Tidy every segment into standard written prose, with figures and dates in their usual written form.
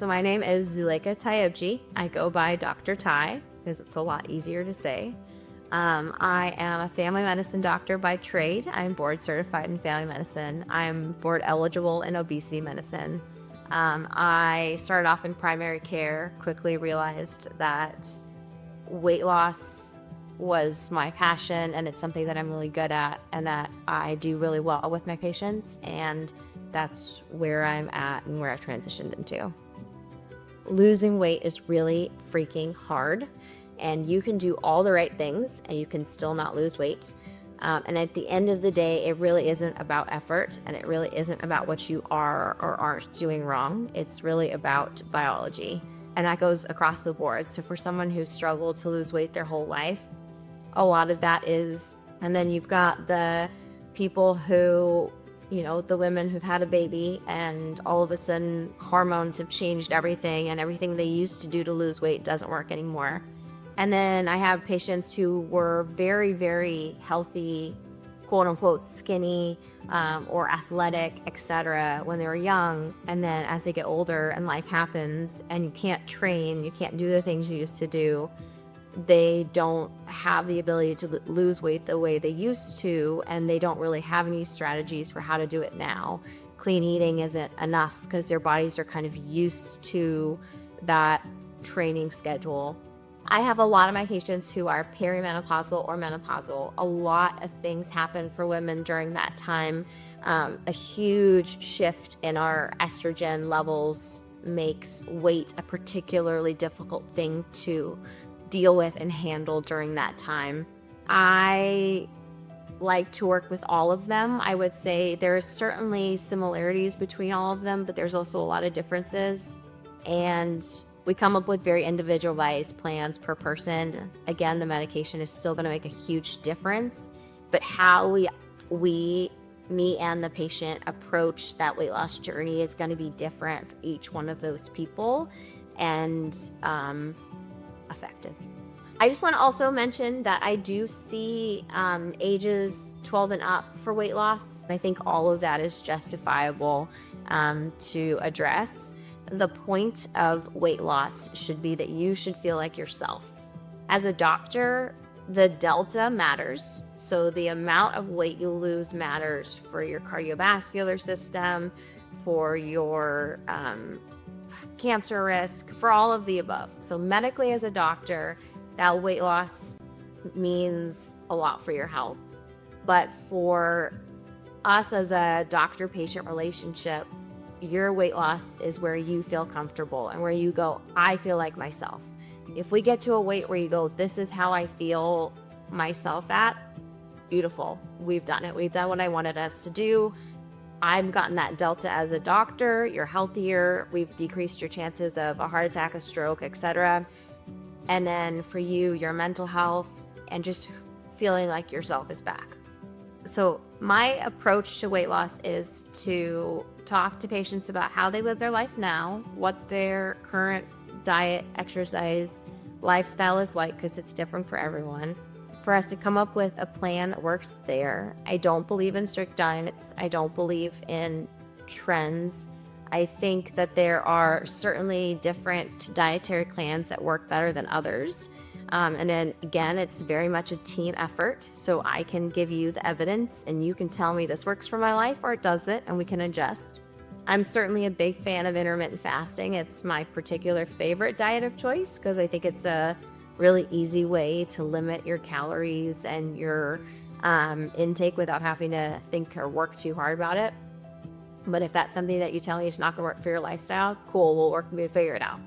So my name is Zuleikha Tyebjee. I go by Dr. Ty because it's a lot easier to say. I am a family medicine doctor by trade. I'm board certified in family medicine. I'm board eligible in obesity medicine. I started off in primary care, quickly realized that weight loss was my passion and it's something that I'm really good at and that I do really well with my patients, and that's where I'm at and where I've transitioned into. Losing weight is really freaking hard, and you can do all the right things and you can still not lose weight. And at the end of the day, it really isn't about effort, and it really isn't about what you are or aren't doing wrong. It's really about biology, and that goes across the board. So for someone who's struggled to lose weight their whole life, a lot of that is, and then you've got the people who, the women who've had a baby and all of a sudden hormones have changed everything and everything they used to do to lose weight doesn't work anymore. And then I have patients who were very, very healthy, quote unquote, skinny, or athletic, etc. when they were young. And then as they get older and life happens and you can't train, you can't do the things you used to do, they don't have the ability to lose weight the way they used to, and they don't really have any strategies for how to do it now. Clean eating isn't enough because their bodies are kind of used to that training schedule. I have a lot of my patients who are perimenopausal or menopausal. A lot of things happen for women during that time. A huge shift in our estrogen levels makes weight a particularly difficult thing to deal with and handle during that time. I like to work with all of them. I would say there's certainly similarities between all of them, but there's also a lot of differences. And we come up with very individualized plans per person. Again, the medication is still going to make a huge difference, but how me and the patient approach that weight loss journey is going to be different for each one of those people, and effective. I just want to also mention that I do see ages 12 and up for weight loss. I think all of that is justifiable to address. The point of weight loss should be that you should feel like yourself. As a doctor, the delta matters. So the amount of weight you lose matters for your cardiovascular system, for your cancer risk, for all of the above. So medically, as a doctor, that weight loss means a lot for your health. But for us as a doctor-patient relationship, your weight loss is where you feel comfortable and where you go, I feel like myself. If we get to a weight where you go, this is how I feel myself at, beautiful. We've done it. We've done what I wanted us to do. I've gotten that delta as a doctor. You're healthier. We've decreased your chances of a heart attack, a stroke, etc. And then for you, your mental health and just feeling like yourself is back. So my approach to weight loss is to talk to patients about how they live their life now, what their current diet, exercise, lifestyle is like, because it's different for everyone, for us to come up with a plan that works there. I don't believe in strict diets. I don't believe in trends. I think that there are certainly different dietary plans that work better than others. And then again, it's very much a team effort. So I can give you the evidence and you can tell me this works for my life or it doesn't, and we can adjust. I'm certainly a big fan of intermittent fasting. It's my particular favorite diet of choice because I think it's a really easy way to limit your calories and your intake without having to think or work too hard about it. But if that's something that you tell me is not going to work for your lifestyle, cool, we'll work and figure it out.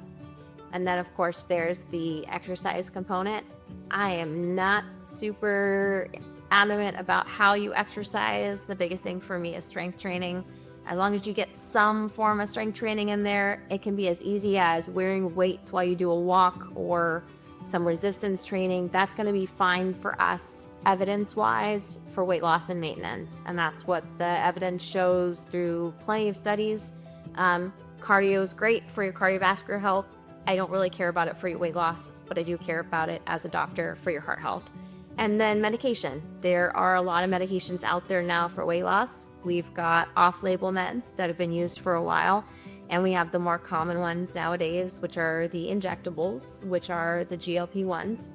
And then, of course, there's the exercise component. I am not super adamant about how you exercise. The biggest thing for me is strength training. As long as you get some form of strength training in there, it can be as easy as wearing weights while you do a walk or some resistance training. That's going to be fine for us evidence-wise for weight loss and maintenance. And that's what the evidence shows through plenty of studies. Cardio is great for your cardiovascular health. I don't really care about it for your weight loss, but I do care about it as a doctor for your heart health. And then medication. There are a lot of medications out there now for weight loss. We've got off-label meds that have been used for a while. And we have the more common ones nowadays, which are the injectables, which are the GLP-1s.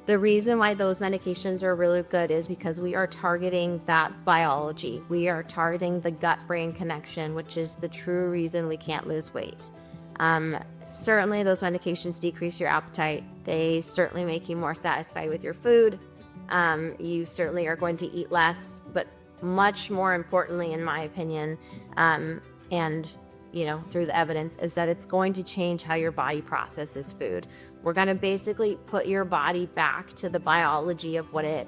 The reason why those medications are really good is because we are targeting that biology. We are targeting the gut-brain connection, which is the true reason we can't lose weight. Certainly those medications decrease your appetite. They certainly make you more satisfied with your food. You certainly are going to eat less, but much more importantly, in my opinion, and through the evidence, is that it's going to change how your body processes food. We're going to basically put your body back to the biology of what it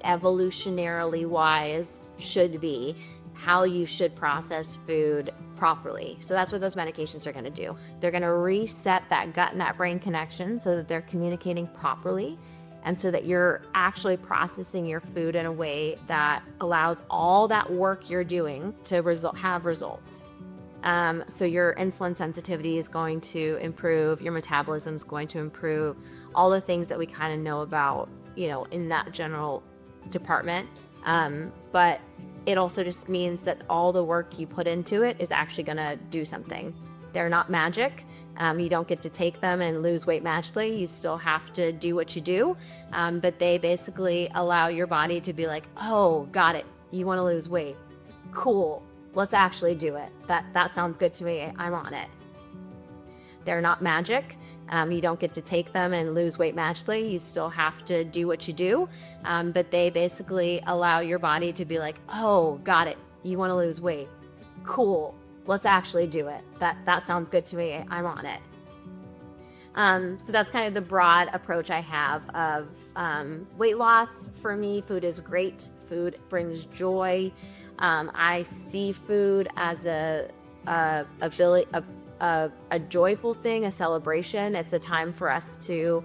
evolutionarily wise should be, how you should process food properly. So that's what those medications are going to do. They're going to reset that gut and that brain connection so that they're communicating properly, and so that you're actually processing your food in a way that allows all that work you're doing to have results. So your insulin sensitivity is going to improve, your metabolism is going to improve, all the things that we kind of know about, in that general department. But it also just means that all the work you put into it is actually going to do something. They're not magic. You don't get to take them and lose weight magically. You still have to do what you do. But they basically allow your body to be like, oh, got it. You want to lose weight. Cool. Let's actually do it. That sounds good to me. I'm on it. They're not magic. You don't get to take them and lose weight magically. You still have to do what you do. But they basically allow your body to be like, oh, got it. You want to lose weight. Cool. Let's actually do it. That sounds good to me. I'm on it. So that's kind of the broad approach I have of weight loss. For me, food is great. Food brings joy. I see food as a joyful thing, a celebration. It's a time for us to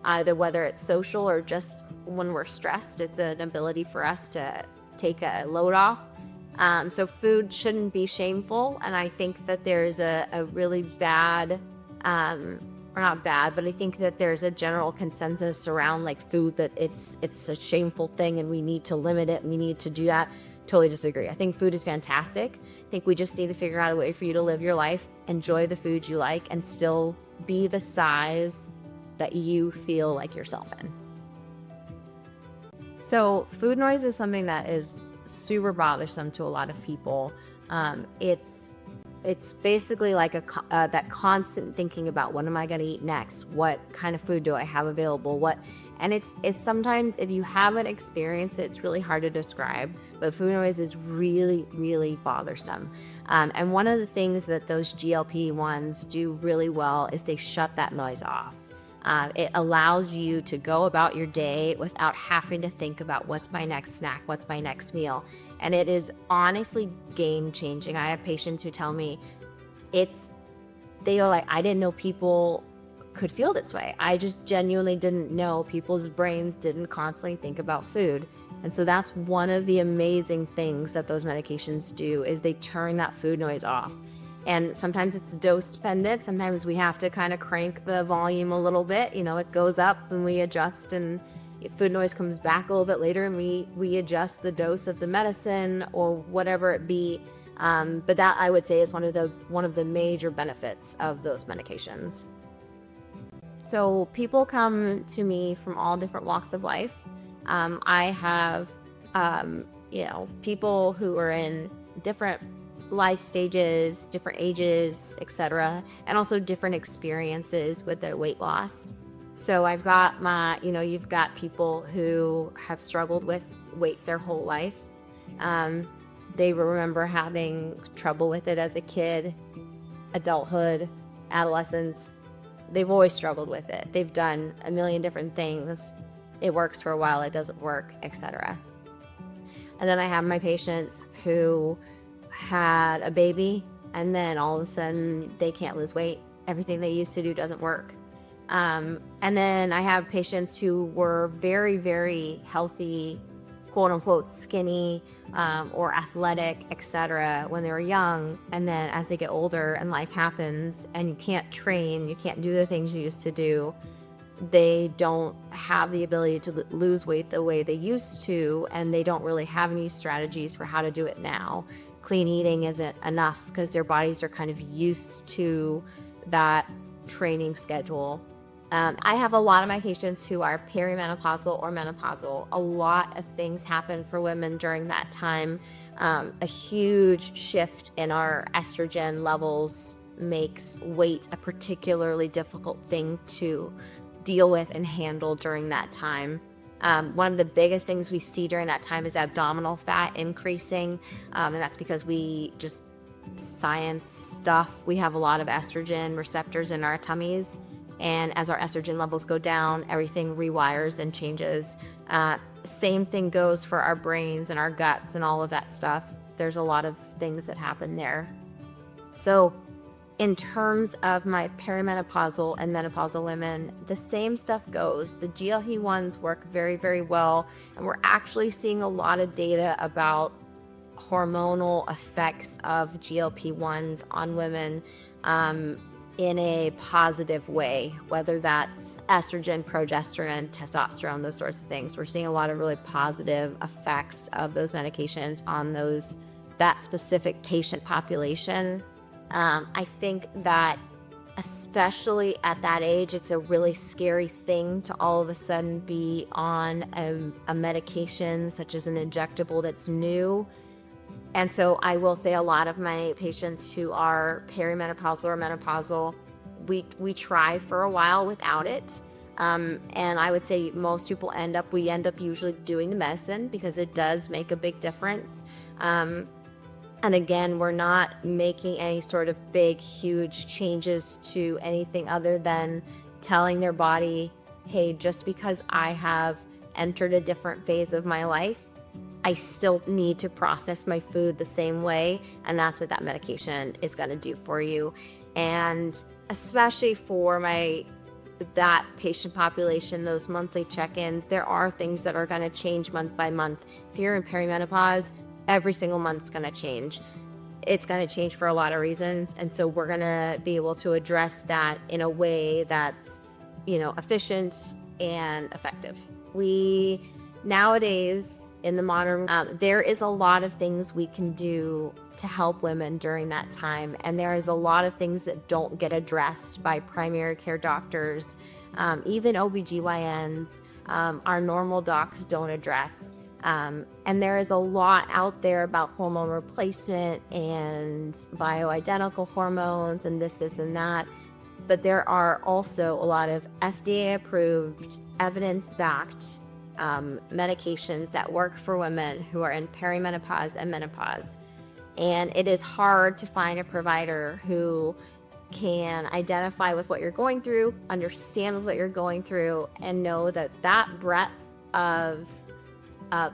either, whether it's social or just when we're stressed, it's an ability for us to take a load off. So food shouldn't be shameful, and I think that there's a really bad, or not bad, but I think that there's a general consensus around like food that it's a shameful thing and we need to limit it and we need to do that. Totally disagree. I think food is fantastic. I think we just need to figure out a way for you to live your life, enjoy the food you like, and still be the size that you feel like yourself in. So food noise is something that is super bothersome to a lot of people. It's basically like that constant thinking about, what am I going to eat next? What kind of food do I have available? And it's sometimes, if you haven't experienced it, it's really hard to describe, but food noise is really, really bothersome. And one of the things that those GLP-1s do really well is they shut that noise off. It allows you to go about your day without having to think about what's my next snack, what's my next meal. And it is honestly game changing. I have patients who tell me they are like, I didn't know people could feel this way. I just genuinely didn't know people's brains didn't constantly think about food. And so that's one of the amazing things that those medications do, is they turn that food noise off. And sometimes it's dose dependent. Sometimes we have to kind of crank the volume a little bit. It goes up and we adjust, and food noise comes back a little bit later and we adjust the dose of the medicine or whatever it be. But that, I would say, is one of the major benefits of those medications. So people come to me from all different walks of life. I have, people who are in different life stages, different ages, etc., and also different experiences with their weight loss. So I've got you've got people who have struggled with weight their whole life. They remember having trouble with it as a kid, adulthood, adolescence. They've always struggled with it. They've done a million different things. It works for a while, it doesn't work, etc. And then I have my patients who had a baby, and then all of a sudden they can't lose weight. Everything they used to do doesn't work. And then I have patients who were very, very healthy, quote unquote skinny, or athletic, etc., when they were young, and then as they get older and life happens and you can't train, you can't do the things you used to do, they don't have the ability to lose weight the way they used to, and they don't really have any strategies for how to do it now. clean eating isn't enough because their bodies are kind of used to that training schedule. I have a lot of my patients who are perimenopausal or menopausal. A lot of things happen for women during that time. A huge shift in our estrogen levels makes weight a particularly difficult thing to deal with and handle during that time. One of the biggest things we see during that time is abdominal fat increasing, and that's because we just science stuff. We have a lot of estrogen receptors in our tummies, and as our estrogen levels go down, everything rewires and changes. Same thing goes for our brains and our guts and all of that stuff. There's a lot of things that happen there. So in terms of my perimenopausal and menopausal women, the same stuff goes. The GLP-1s work very, very well, and we're actually seeing a lot of data about hormonal effects of GLP-1s on women in a positive way, whether that's estrogen, progesterone, testosterone, those sorts of things. We're seeing a lot of really positive effects of those medications on that specific patient population. I think that especially at that age, it's a really scary thing to all of a sudden be on a medication such as an injectable that's new. And so I will say a lot of my patients who are perimenopausal or menopausal, we try for a while without it. And I would say most people we end up usually doing the medicine because it does make a big difference. And again, we're not making any sort of big, huge changes to anything other than telling their body, hey, just because I have entered a different phase of my life, I still need to process my food the same way, and that's what that medication is going to do for you. And especially for that patient population, those monthly check-ins, there are things that are going to change month by month. If you're in perimenopause, every single month is going to change. It's going to change for a lot of reasons, and so we're going to be able to address that in a way that's, efficient and effective. Nowadays, in the modern, there is a lot of things we can do to help women during that time. And there is a lot of things that don't get addressed by primary care doctors, even OBGYNs, our normal docs don't address. And there is a lot out there about hormone replacement and bioidentical hormones and this and that. But there are also a lot of FDA-approved, evidence-backed medications that work for women who are in perimenopause and menopause. And it is hard to find a provider who can identify with what you're going through, understand what you're going through, and know that breadth of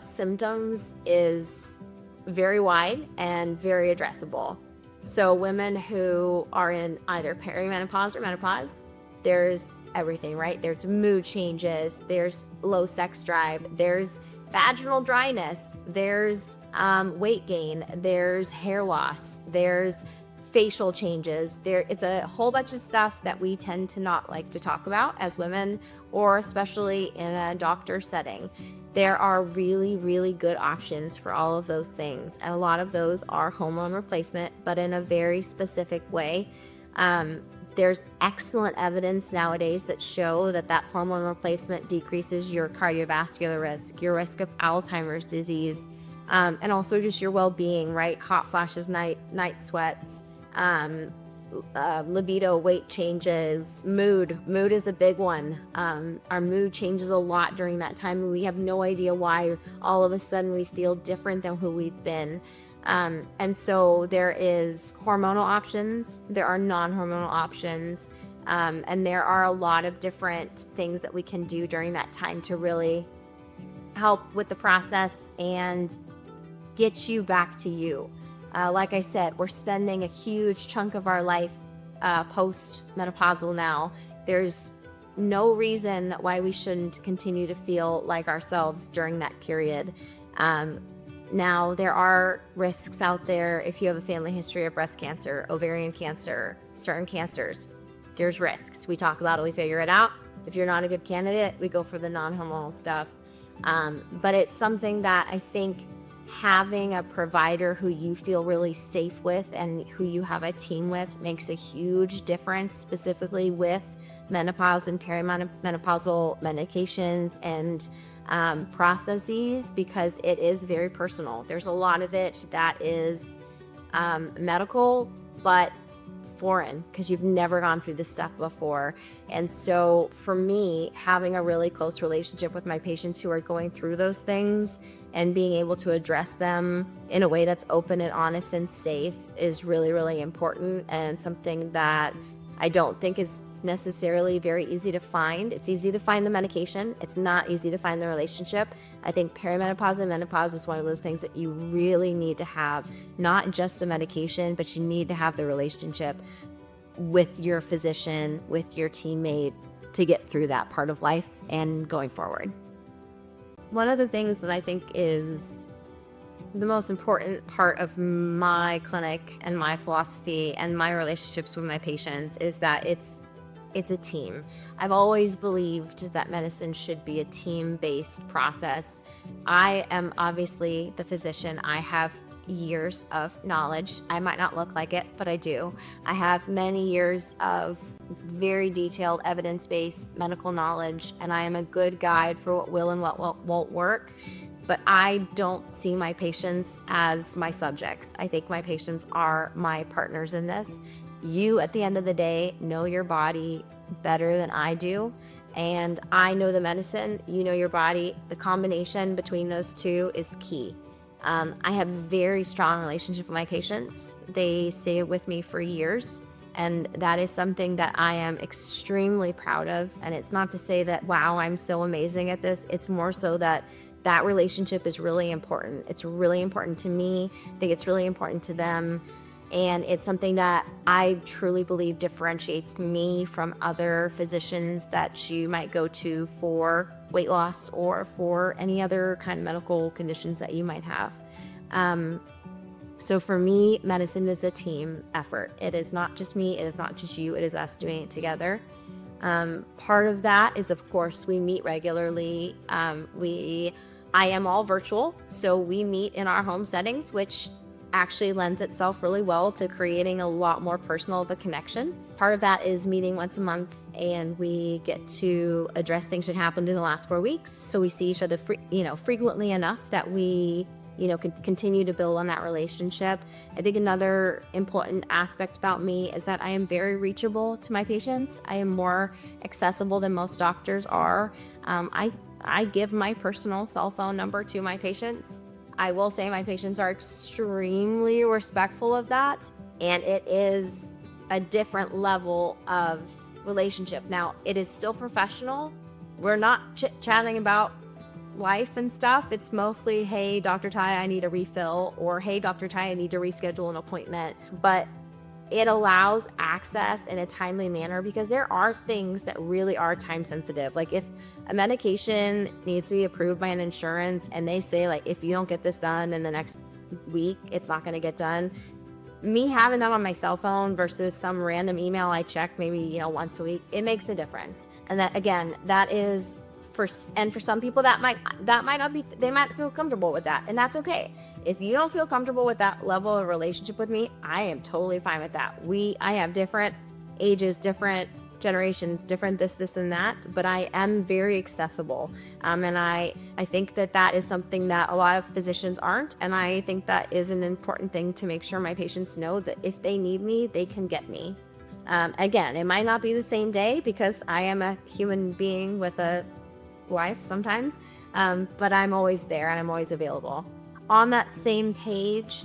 symptoms is very wide and very addressable. So women who are in either perimenopause or menopause, there's everything, right? There's mood changes, there's low sex drive, there's vaginal dryness, there's weight gain, there's hair loss, there's facial changes. It's a whole bunch of stuff that we tend to not like to talk about as women, or especially in a doctor setting. There are really, really good options for all of those things. And a lot of those are hormone replacement, but in a very specific way. There's excellent evidence nowadays that show that hormone replacement decreases your cardiovascular risk, your risk of Alzheimer's disease, and also just your well-being, right? Hot flashes, night sweats, libido, weight changes, mood is the big one. Our mood changes a lot during that time, and we have no idea why all of a sudden we feel different than who we've been. And so there is hormonal options, there are non-hormonal options, and there are a lot of different things that we can do during that time to really help with the process and get you back to you. Like I said, we're spending a huge chunk of our life post-menopausal now. There's no reason why we shouldn't continue to feel like ourselves during that period. Now, there are risks out there if you have a family history of breast cancer, ovarian cancer, certain cancers. There's risks. We talk about it, we figure it out. If you're not a good candidate, we go for the non-hormonal stuff. But it's something that I think having a provider who you feel really safe with and who you have a team with makes a huge difference, specifically with menopause and perimenopausal medications and processes, because it is very personal. There's a lot of it that is medical, but foreign because you've never gone through this stuff before. And so for me, having a really close relationship with my patients who are going through those things and being able to address them in a way that's open and honest and safe is really, really important, and something that I don't think is necessarily very easy to find. It's easy to find the medication. It's not easy to find the relationship. I think perimenopause and menopause is one of those things that you really need to have, not just the medication, but you need to have the relationship with your physician, with your teammate, to get through that part of life and going forward. One of the things that I think is the most important part of my clinic and my philosophy and my relationships with my patients is that it's a team. I've always believed that medicine should be a team-based process. I am obviously the physician. I have years of knowledge. I might not look like it, but I do. I have many years of very detailed evidence-based medical knowledge, and I am a good guide for what will and what won't work. But I don't see my patients as my subjects. I think my patients are my partners in this. You, at the end of the day, know your body better than I do. And I know the medicine, you know your body. The combination between those two is key. I have a very strong relationship with my patients. They stay with me for years. And that is something that I am extremely proud of. And it's not to say that, wow, I'm so amazing at this. It's more so that that relationship is really important. It's really important to me. I think it's really important to them. And it's something that I truly believe differentiates me from other physicians that you might go to for weight loss or for any other kind of medical conditions that you might have. So for me, medicine is a team effort. It is not just me. It is not just you. It is us doing it together. Part of that is, of course, we meet regularly. I am all virtual, so we meet in our home settings, which actually lends itself really well to creating a lot more personal of a connection. Part of that is meeting once a month, and we get to address things that happened in the last 4 weeks. So we see each other, frequently enough that we, can continue to build on that relationship. I think another important aspect about me is that I am very reachable to my patients. I am more accessible than most doctors are. I give my personal cell phone number to my patients. I will say my patients are extremely respectful of that, and it is a different level of relationship. Now, it is still professional. We're not chit-chatting about life and stuff. It's mostly, hey, Dr. Ty, I need a refill, or hey, Dr. Ty, I need to reschedule an appointment. But it allows access in a timely manner because there are things that really are time sensitive. Like if a medication needs to be approved by an insurance and they say, like, if you don't get this done in the next week, it's not going to get done. Me having that on my cell phone versus some random email I check maybe, once a week, it makes a difference. And that, again, that is for some people that might not be, they might feel comfortable with that, and that's okay. If you don't feel comfortable with that level of relationship with me, I am totally fine with that. I have different ages, different generations, different this and that, but I am very accessible. And I think that is something that a lot of physicians aren't. And I think that is an important thing to make sure my patients know that if they need me, they can get me. Again, it might not be the same day because I am a human being with a life sometimes, but I'm always there and I'm always available. On that same page,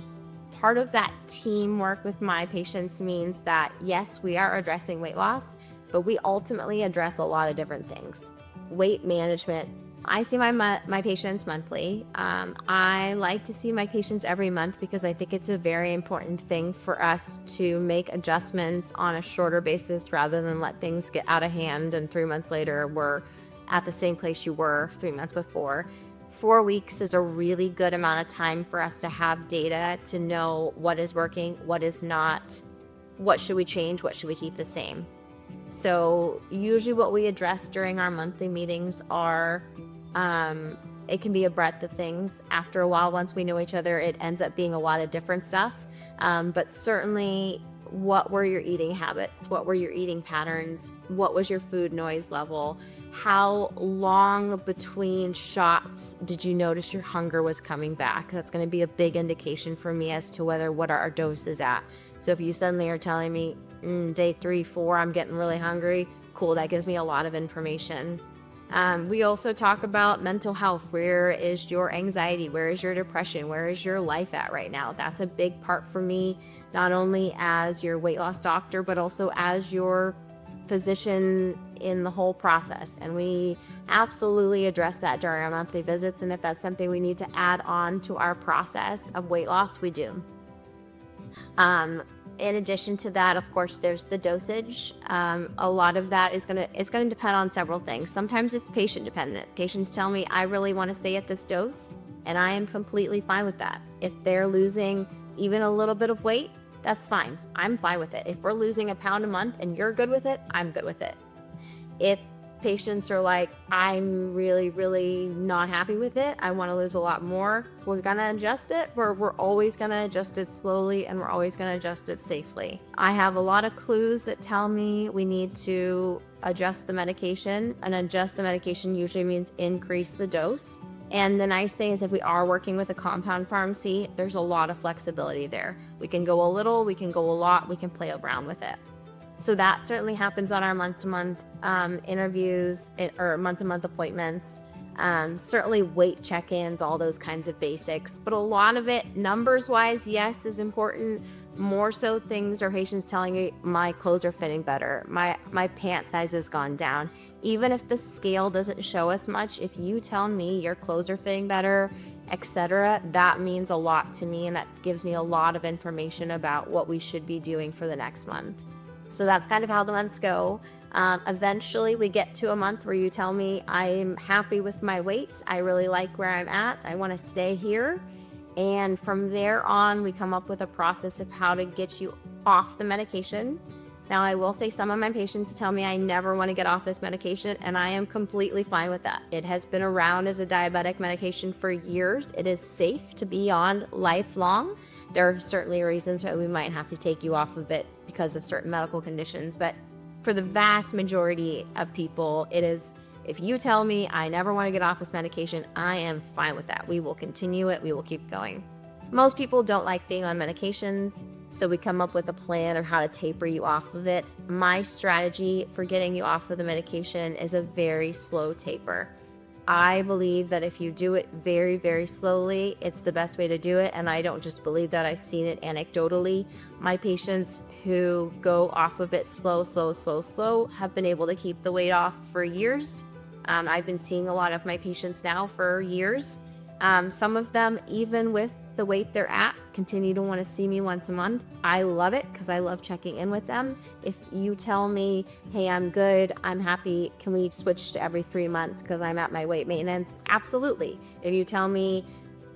part of that teamwork with my patients means that, yes, we are addressing weight loss, but we ultimately address a lot of different things. Weight management. I see my patients monthly. I like to see my patients every month because I think it's a very important thing for us to make adjustments on a shorter basis rather than let things get out of hand and 3 months later we're at the same place you were 3 months before. 4 weeks is a really good amount of time for us to have data to know what is working, what is not, what should we change, what should we keep the same. So usually what we address during our monthly meetings are it can be a breadth of things. After a while, once we know each other, it ends up being a lot of different stuff. But certainly, what were your eating habits? What were your eating patterns? What was your food noise level? How long between shots did you notice your hunger was coming back? That's going to be a big indication for me as to what our dose is at. So if you suddenly are telling me day 3, 4, I'm getting really hungry, cool, that gives me a lot of information. We also talk about mental health. Where is your anxiety? Where is your depression? Where is your life at right now? That's a big part for me, not only as your weight loss doctor, but also as your physician in the whole process. And we absolutely address that during our monthly visits. And if that's something we need to add on to our process of weight loss, we do. In addition to that, of course, there's the dosage. A lot of that is gonna depend on several things. Sometimes it's patient dependent. Patients tell me, I really want to stay at this dose, and I am completely fine with that. If they're losing even a little bit of weight, that's fine. I'm fine with it. If we're losing a pound a month and you're good with it, I'm good with it. If patients are like, I'm really, really not happy with it, I want to lose a lot more, we're going to adjust it. We're always going to adjust it slowly, and we're always going to adjust it safely. I have a lot of clues that tell me we need to adjust the medication, and adjust the medication usually means increase the dose. And the nice thing is, if we are working with a compound pharmacy, there's a lot of flexibility there. We can go a little, we can go a lot, we can play around with it. So that certainly happens on our month-to-month interviews or month-to-month appointments. Certainly weight check-ins, all those kinds of basics. But a lot of it, numbers-wise, yes, is important. More so things are patients telling me, my clothes are fitting better, my pant size has gone down. Even if the scale doesn't show us much, if you tell me your clothes are fitting better, etc., that means a lot to me, and that gives me a lot of information about what we should be doing for the next month. So that's kind of how the months go. Eventually we get to a month where you tell me, I'm happy with my weight, I really like where I'm at, I want to stay here. And from there on, we come up with a process of how to get you off the medication. Now, I will say some of my patients tell me I never want to get off this medication, and I am completely fine with that. It has been around as a diabetic medication for years. It is safe to be on lifelong. There are certainly reasons why we might have to take you off of it because of certain medical conditions, but for the vast majority of people, it is, if you tell me I never want to get off this medication, I am fine with that. We will continue it. We will keep going. Most people don't like being on medications, so we come up with a plan of how to taper you off of it. My strategy for getting you off of the medication is a very slow taper. I believe that if you do it very, very slowly, it's the best way to do it. And I don't just believe that, I've seen it anecdotally. My patients who go off of it slow have been able to keep the weight off for years. I've been seeing a lot of my patients now for years. Some of them, even with the weight they're at, continue to want to see me once a month. I love it because I love checking in with them. If you tell me, hey, I'm good, I'm happy, can we switch to every 3 months because I'm at my weight maintenance? Absolutely. If you tell me,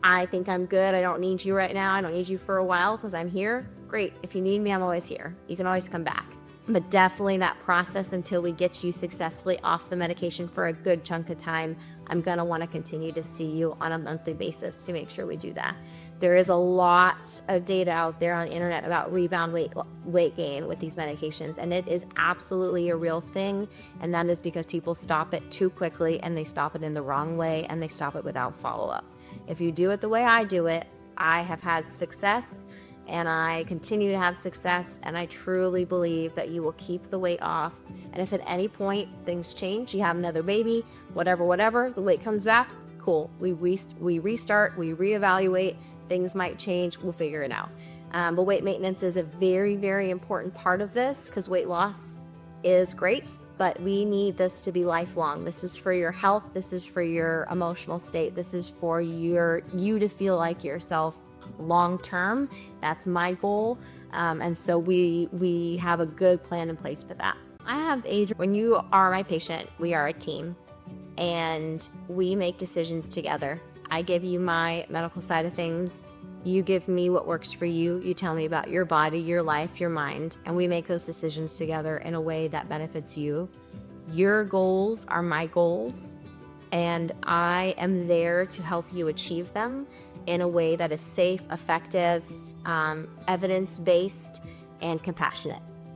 I think I'm good, I don't need you right now, I don't need you for a while because I'm here, great. If you need me, I'm always here. You can always come back. But definitely that process until we get you successfully off the medication for a good chunk of time, I'm going to want to continue to see you on a monthly basis to make sure we do that. There is a lot of data out there on the internet about rebound weight gain with these medications, and it is absolutely a real thing, and that is because people stop it too quickly, and they stop it in the wrong way, and they stop it without follow-up. If you do it the way I do it, I have had success, and I continue to have success, and I truly believe that you will keep the weight off. And if at any point things change, you have another baby, whatever, the weight comes back, cool. We restart, we reevaluate. Things might change, we'll figure it out. But weight maintenance is a very, very important part of this because weight loss is great, but we need this to be lifelong. This is for your health. This is for your emotional state. This is for you to feel like yourself long term. That's my goal. And so we have a good plan in place for that. I have when you are my patient, we are a team and we make decisions together. I give you my medical side of things. You give me what works for you. You tell me about your body, your life, your mind, and we make those decisions together in a way that benefits you. Your goals are my goals, and I am there to help you achieve them in a way that is safe, effective, evidence-based, and compassionate.